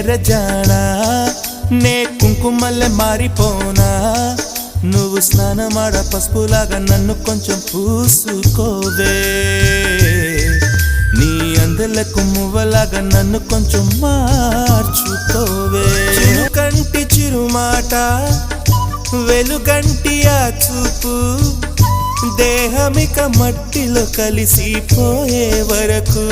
నీరజానా నే కుంకుమల్లె మారిపోనా నువ్వు స్నానమాడ పసుపులాగా నన్ను కొంచెం పూసుకోవే నీ అందలకు మువ్వలాగా నన్ను కొంచెం మార్చుకోవే చిరుకంటి చిరుమాట వెలుగంటి ఆ చూపు దేహమిక మట్టిలో కలిసిపోయే వరకు